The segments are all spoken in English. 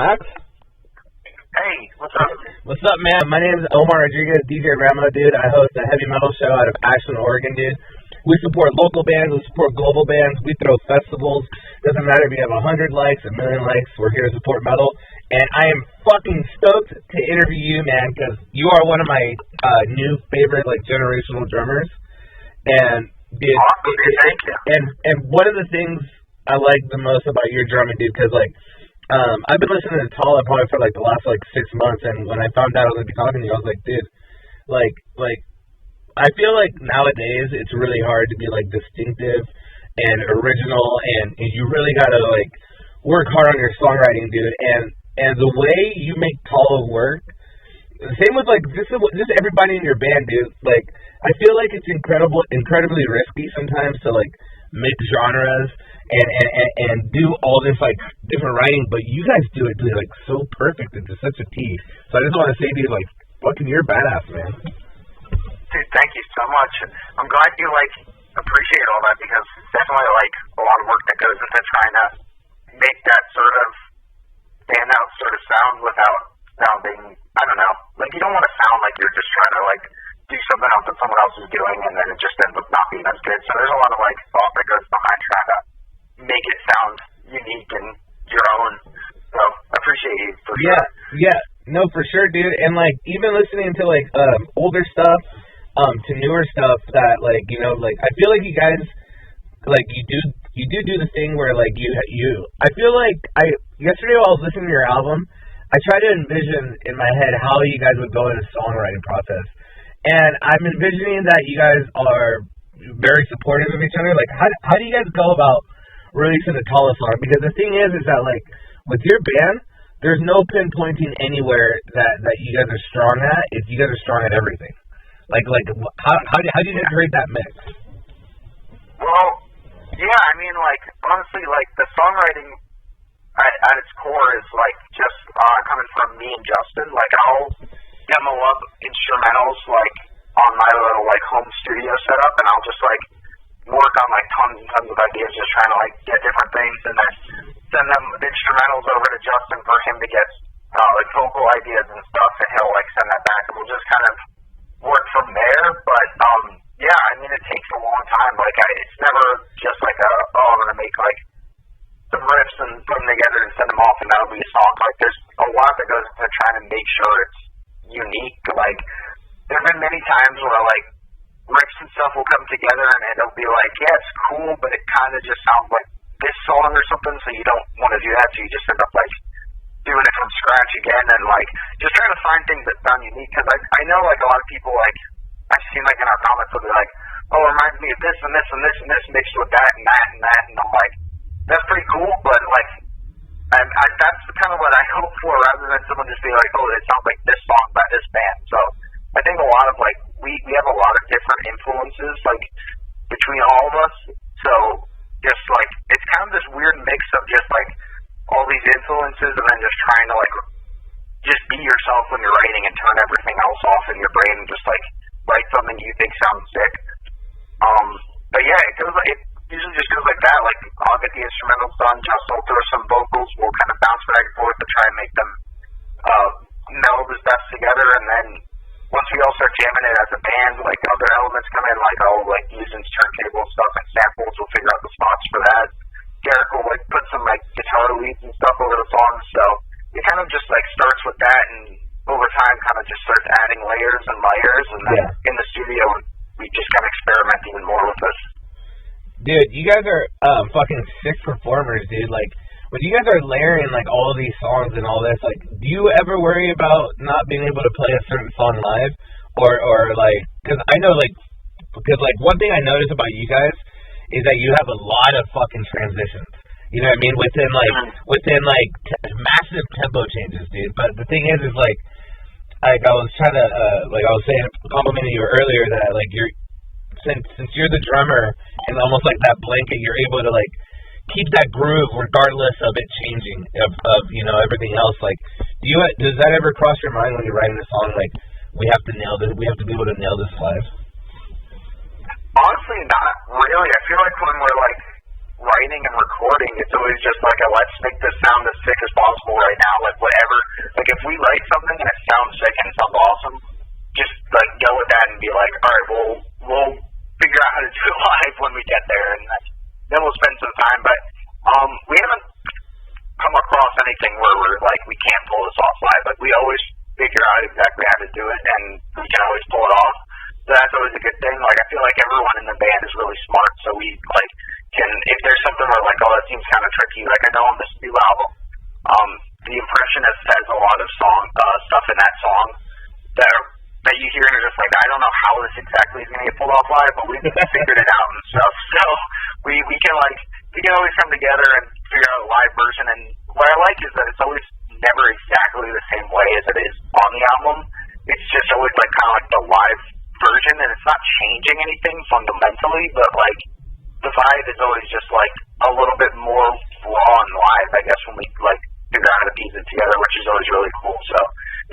Max? Hey, what's up? What's up, man? My name is Omar, DJ Ramo, dude. I host a heavy metal show out of Ashland, Oregon, dude. We support local bands, we support global bands, we throw festivals. Doesn't matter if you have 100 likes, 1 million likes, we're here to support metal. And I am fucking stoked to interview you, man, because you are one of my new favorite, generational drummers. And, dude, thank you. And one of the things I like the most about your drumming, dude, because, I've been listening to Tallah probably for, the last, 6 months, and when I found out I was going to be talking to you, I was like, dude, I feel like nowadays it's really hard to be, distinctive and original, and you really got to, work hard on your songwriting, dude, and the way you make Tallah work, same with, just everybody in your band, dude, I feel like it's incredibly risky sometimes to, mix genres and do all this different writing, but you guys do it, dude, so perfect and to such a T. So I just want to say to you, fucking you're badass, man. Dude, thank you so much. I'm glad you appreciate all that, because it's definitely a lot of work that goes into trying to make that sort of stand out sort of sound without sounding, I don't know, you don't want to sound like you're just trying to do something else that someone else is doing, and then it just ends up not being as good. So there's a lot of thought that goes behind trying to make it sound unique and your own. So I appreciate you for sure. Yeah, no, for sure, dude. And even listening to older stuff, to newer stuff that I feel like you guys you do the thing where I feel like yesterday while I was listening to your album, I tried to envision in my head how you guys would go in the songwriting process. And I'm envisioning that you guys are very supportive of each other. How do you guys go about releasing a Tallah song? Because the thing is that with your band, there's no pinpointing anywhere that you guys are strong at. If you guys are strong at everything, how do you create that mix? Well, yeah, I mean, honestly, the songwriting at its core is just coming from me and Justin. I'll demo up instrumentals on my little home studio setup, and I'll just work on tons and tons of ideas, just trying to get different things, and then send them the instrumentals over to Justin for him to get vocal ideas and stuff, and he'll send that back, and we'll just kind of work from there. But yeah, I mean, it takes a long time. It's never just I'm gonna make some riffs and put them together and send them off, and that'll be a song. There's a lot that goes into trying to make sure it's unique. There've been many times where riffs and stuff will come together and it'll be yeah, it's cool, but it kind of just sounds like this song or something, so you don't want to do that, so you just end up doing it from scratch again, and just trying to find things that sound unique, because I know a lot of people I've seen in our comments will be oh, it reminds me of this and this and this and this mixed with that and that and that, and I'm that's pretty cool, but that's kind of what I hope for, rather than someone just be oh, it sounds like this song by this band. So I think a lot of we have a lot of different influences between all of us, so just it's kind of this weird mix of just all these influences, and then just trying to just be yourself when you're writing and turn everything else off in your brain and just write something you think sounds sick. But yeah, it usually just goes like that. I'll get the instrumentals done, Just will throw some vocals, we'll kind of bounce back and forth to try and make them meld as best together, and then once we all start jamming it as a band, other elements come in, I'll using turntable stuff and samples, we'll figure out the spots for that. Derek will put some guitar leads and stuff over the songs, so it kind of just starts with that, and over time kind of just starts adding layers and layers, and then in the studio we just kind of experiment even more with this. Dude, you guys are fucking sick performers, dude. When you guys are layering all of these songs and all this, do you ever worry about not being able to play a certain song live, or because I know because one thing I notice about you guys is that you have a lot of fucking transitions. You know what I mean? Within massive tempo changes, dude. But the thing is I was trying to I was saying, complimenting you earlier that you're since you're the drummer and almost that blanket, you're able to keep that groove regardless of it changing of everything else. Does that ever cross your mind when you're writing a song we have to nail this, we have to be able to nail this live? Honestly, not really. I feel when we're writing and recording, it's always just like a let's make this sound as sick as possible right now. Like whatever. Like if we write something and it sounds sick and it sounds awesome, just like go with that and be like, all right, we'll figure out how to do it live when we get there, and then we'll spend some time. But we haven't come across anything where we're like we can't pull this off live. Like we always figure out exactly how to do it, and we can always pull it off. So that's always a good thing. Like I feel like everyone in the band is really smart, so we like can, if there's something where like, oh, that seems kind of tricky. Like I know on this new album, the Impressionist has a lot of stuff in that song that you hear and you're just like, I don't know how this exactly is going to get pulled off live, but we've figured it out and stuff. So we can always come together and figure out a live version. And what I like is that it's always never exactly the same way as it is on the album. It's just always like kind of like the live version, and it's not changing anything fundamentally, but like the vibe is always just like a little bit more raw and live, I guess, when we like figure out how to piece it together, which is always really cool. So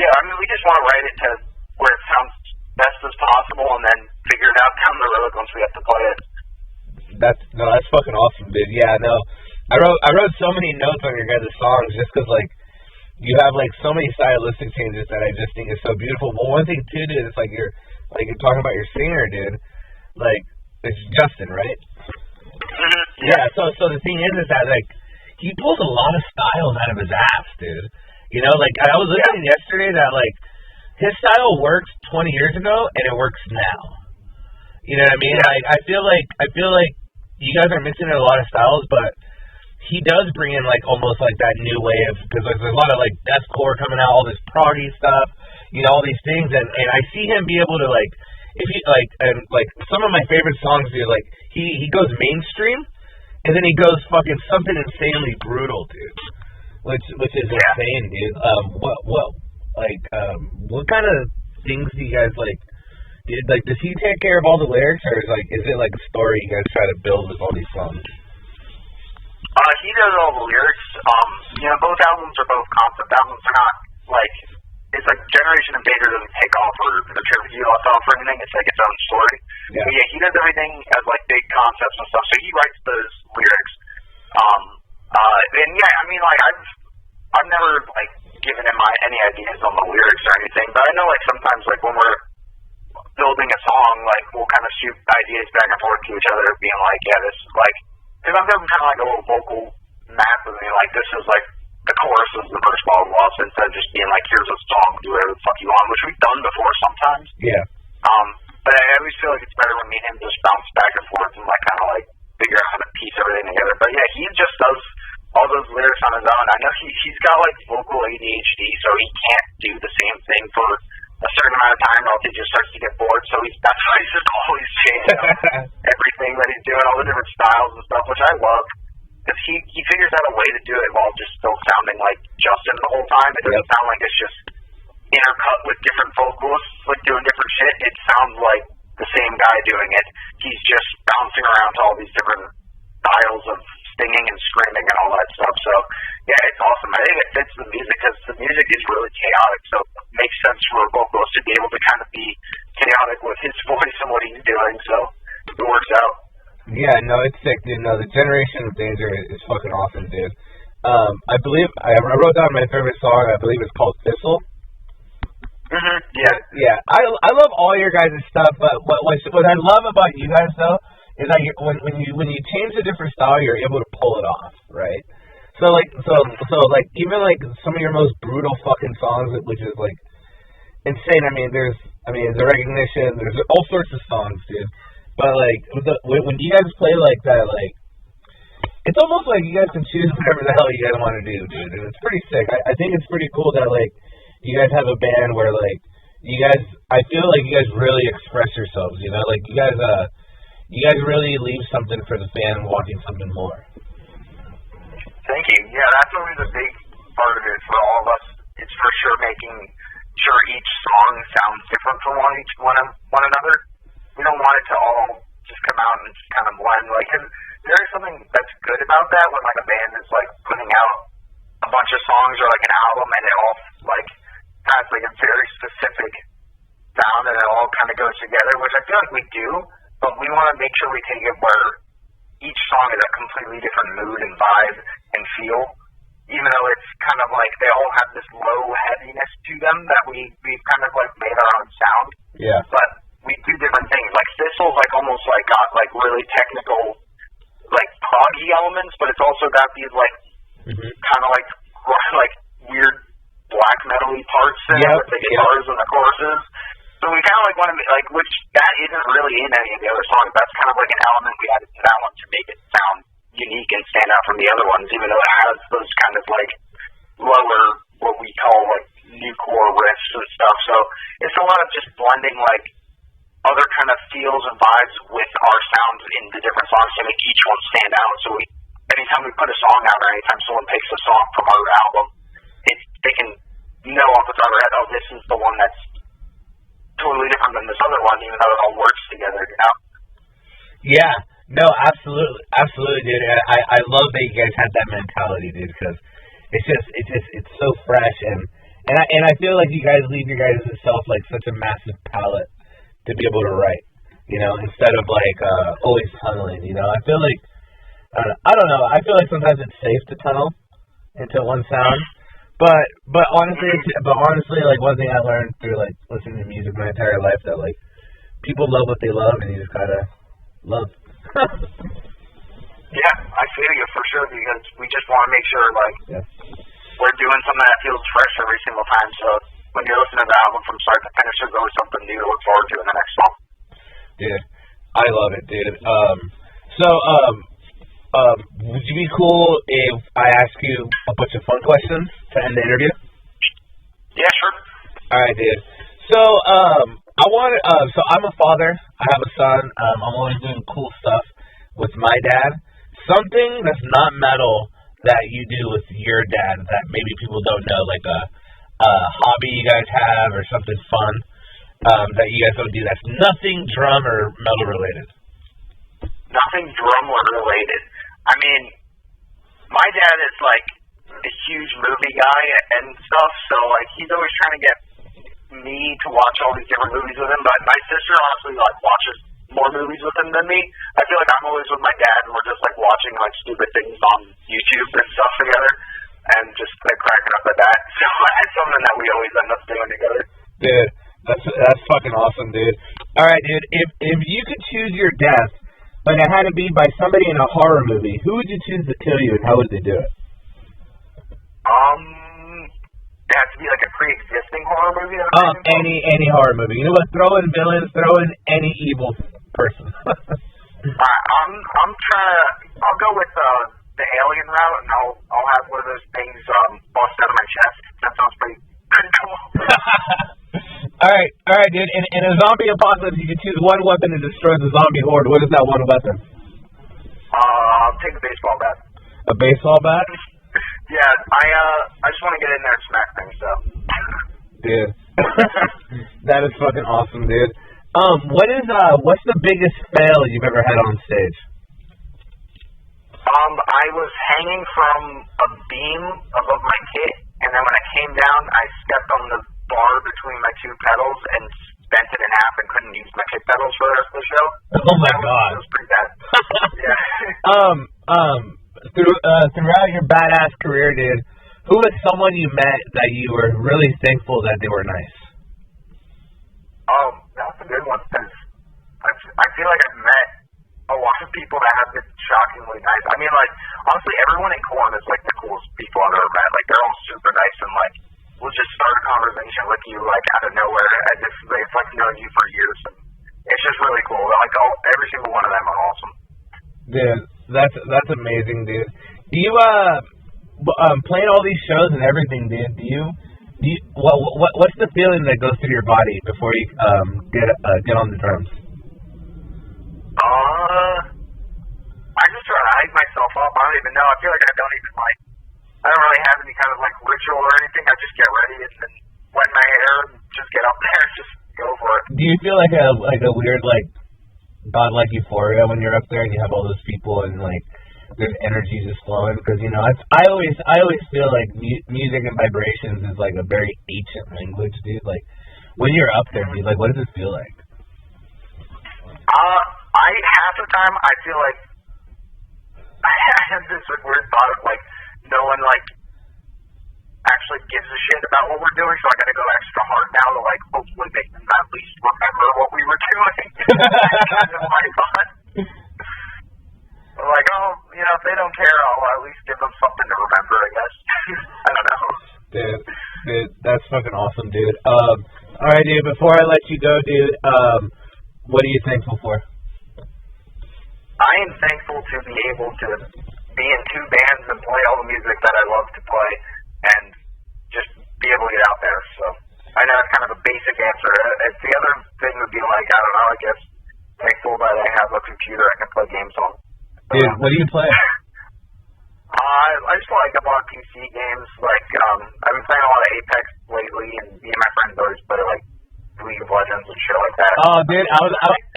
yeah, I mean, we just want to write it to where it sounds best as possible, and then figure it out down the road once we have to play it. That's fucking awesome, dude. Yeah, no, I wrote so many notes on your guys' songs just because like you have like so many stylistic changes that I just think is so beautiful. But one thing too, dude, it's like you're talking about your singer, dude. Like it's Justin, right? Mm-hmm. Yeah. So the thing is that like he pulls a lot of styles out of his ass, dude. You know, like I was listening yesterday that like his style works 20 years ago and it works now. You know what I mean? Like I feel like you guys are mixing in a lot of styles, but he does bring in like almost like that new wave, because there's a lot of like deathcore coming out, all this proggy stuff, you know, all these things, and I see him be able to like, if he like, and like some of my favorite songs, dude, like he goes mainstream, and then he goes fucking something insanely brutal, dude, which is insane, dude. What kind of things do you guys like? Like, does he take care of all the lyrics, or is it like a story you guys try to build with all these songs? He does all the lyrics. You know, both albums are both concept albums. They're not like, it's like Generation Invader doesn't take off or the tribute you left off or anything. It's like its own story. Yeah. But yeah, he does everything as like big concepts and stuff. So he writes those lyrics. And yeah, I mean, like I've never like given him any ideas on the lyrics or anything. But I know like sometimes like when we're building a song, like we'll kind of shoot ideas back and forth to each other, being like, yeah, this is like, because I'm doing kind of like a little vocal map of me, like this is like the chorus is the first ball of loss, instead of just being like, here's a song, do whatever the fuck you want, which we've done before sometimes. Yeah. But I always feel like it's better when me and him just bounce back and forth and like kind of like figure out how to piece everything together. But yeah, he just does all those lyrics on his own. I know he's got like vocal ADHD, so he can't do the same thing for a certain amount of time, or else he just starts to get bored. So that's why he's just always changing everything that he's doing, all the different styles and stuff, which I love, because he figures out a way to do it while just still sounding like Justin the whole time. It doesn't sound like it's just intercut with different vocalists like doing different shit. It sounds like the same guy doing it. He's just bouncing around to all these different styles of singing and screaming and all that stuff. So yeah, it's awesome. I think it fits the music, because the music is really chaotic, so it makes sense for a vocalist to be able to kind of be chaotic with his voice and what he's doing, so it works out. Yeah, no, it's sick, dude. No, the Generation of Danger is fucking awesome, dude. I believe I wrote down my favorite song. I believe it's called Thistle. Mm-hmm. Yeah. Yeah. I love all your guys' stuff, but what I love about you guys though is that when you change a different style, you're able to pull it off, right? So even like some of your most brutal fucking songs, which is like insane. I mean, there's the Recognition. There's all sorts of songs, dude. But like when you guys play like that, like it's almost like you guys can choose whatever the hell you guys want to do, dude. And it's pretty sick. I think it's pretty cool that like you guys have a band where like I feel like you guys really express yourselves. You know, like you guys really leave something for the fan wanting something more. Thank you. Yeah, that's always a big part of it for all of us. It's for sure making sure each song sounds different from one another. We don't want it to all just come out and just kind of blend. Like, there is something that's good about that when like a band is like putting out a bunch of songs or like an album, and it all like has like a very specific sound, and it all kind of goes together, which I feel like we do. But we want to make sure we take it where each song is a completely different mood and vibe and feel, even though it's kind of like they all have this low heaviness to them that we've kind of like made our own sound. Yeah. But we do different things. Like Thistle's like almost like got like really technical, like proggy elements, but it's also got these like kind of like weird black metal-y parts in it with the guitars and the choruses. So we kind of like want to like, which that isn't really in any of the other songs. That's kind of like an element we added to that one to make it sound unique and stand out from the other ones, even though it has those kind of like lower, what we call like new core riffs and stuff. So it's a lot of just blending like other kind of feels and vibes with our sounds in the different songs to make each one stand out. So anytime we put a song out or anytime someone picks a song from our album, they can know off the top of their head, oh, this is the one that's totally different than this other one, even though it all works together, you know? Yeah, no, absolutely, dude. I love that you guys had that mentality, dude, because it's so fresh, and I feel like you guys leave your guys' self like such a massive palette to be able to write, you know, instead of like always tunneling, you know. I feel like I don't know. I feel like sometimes it's safe to tunnel into one sound. But honestly, like one thing I learned through like listening to music my entire life that like people love what they love and you just gotta love. Yeah, I feel you for sure because we just want to make sure like we're doing something that feels fresh every single time. So when you're listening to the album from start to finish, there's always something new to look forward to in the next song. Dude, I love it, dude. Would you be cool if I ask you a bunch of fun questions to end the interview? Yeah, sure. All right, dude. So, so I'm a father. I have a son. I'm always doing cool stuff with my dad. Something that's not metal that you do with your dad that maybe people don't know, like a hobby you guys have or something fun that you guys don't do. That's nothing drum or metal related. Nothing drum related. I mean, my dad is like a huge movie guy and stuff, so like he's always trying to get me to watch all these different movies with him. But my sister honestly like watches more movies with him than me. I feel like I'm always with my dad and we're just like watching like stupid things on YouTube and stuff together, and just like cracking up at that. So it's something that we always end up doing together. Dude, that's fucking awesome, dude. All right, dude. If you could choose your death, but it had to be by somebody in a horror movie, who would you choose to kill you and how would they do it? It has to be like a pre-existing horror movie? Any horror movie. You know what? Throw in villains, throw in any evil person. I'll go with the alien route and I'll have one of those things bust out of my chest. That sounds pretty cool. All right, dude. In a zombie apocalypse, you can choose one weapon to destroy the zombie horde. What is that one weapon? I'll take a baseball bat. A baseball bat? Yeah, I just want to get in there and smack things, so. Dude, that is fucking awesome, dude. What's the biggest fail you've ever had on stage? I was hanging from a beam above my kit, and then when I came down, I stepped on the bar between my two pedals and bent it in half and couldn't use my kick pedals for the rest of the show. Oh my god. It was pretty bad. Yeah. Throughout your badass career, dude, who was someone you met that you were really thankful that they were nice? That's a good one, because I feel like I've met a lot of people that have been shockingly nice. I mean, like, honestly, everyone in Korn is, like, the coolest people I've ever met. Like, they're all super nice and, like, will just start a conversation with you, like, out of nowhere, as if they've, like, known you for years. And it's just really cool. Like, every single one of them are awesome. Dude, that's amazing, dude. Do you, playing all these shows and everything, dude, what's the feeling that goes through your body before you, get on the drums? I just try to hype myself up. I don't even know. I feel like I don't really have any kind of like ritual or anything. I just get ready and then wet my hair and just get up there and just go for it. Do you feel like a weird like godlike euphoria when you're up there and you have all those people and like there's energy just flowing? Because you know, I always feel like music and vibrations is like a very ancient language, dude. Like when you're up there, dude, like what does it feel like? Half the time I feel like I have this weird thought of like no one like actually gives a shit about what we're doing, so I gotta go extra hard now to like hopefully make them at least remember what we were doing. Kind of my thought. Like, oh, you know, if they don't care, I'll at least give them something to remember, I guess. I don't know. Dude, that's fucking awesome, dude. Alright, dude, before I let you go, dude, what are you thankful for? I am thankful to be able to be in two bands and play all the music that I love to play and just be able to get out there. So I know it's kind of a basic answer. The other thing would be like, I don't know, I guess thankful that I have a computer I can play games on. Dude, what do you play? I just play like a lot of PC games. Like, I've been playing a lot of Apex lately, and me and my friends always play like League of Legends and shit like that. Oh, dude, I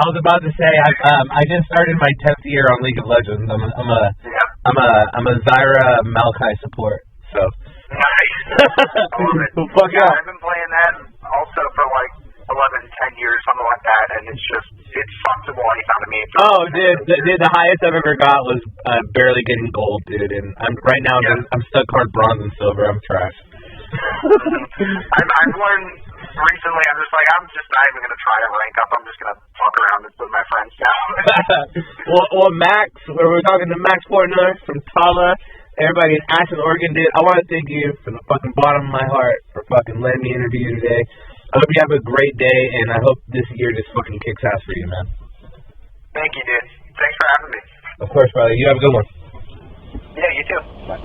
was about to say I just started my 10th year on League of Legends. I'm a Zyra Maokai support. So. Nice. I love it. Fuck yeah. I've been playing that also for like 11, 10 years, something like that, and it's fuckable anytime to me. Oh, dude, the highest I've ever got was barely getting gold, dude, and right now I'm stuck hard bronze and silver. I'm trash. I've learned recently. I'm just not even gonna try to rank up. I'm just gonna fuck around with my friends now. well, Max, we're talking to Max Portnoy from Tallah. Everybody in Ashland, Oregon, dude, I want to thank you from the fucking bottom of my heart for fucking letting me interview you today. I hope you have a great day, and I hope this year just fucking kicks ass for you, man. Thank you, dude. Thanks for having me. Of course, brother. You have a good one. Yeah, you too. Bye.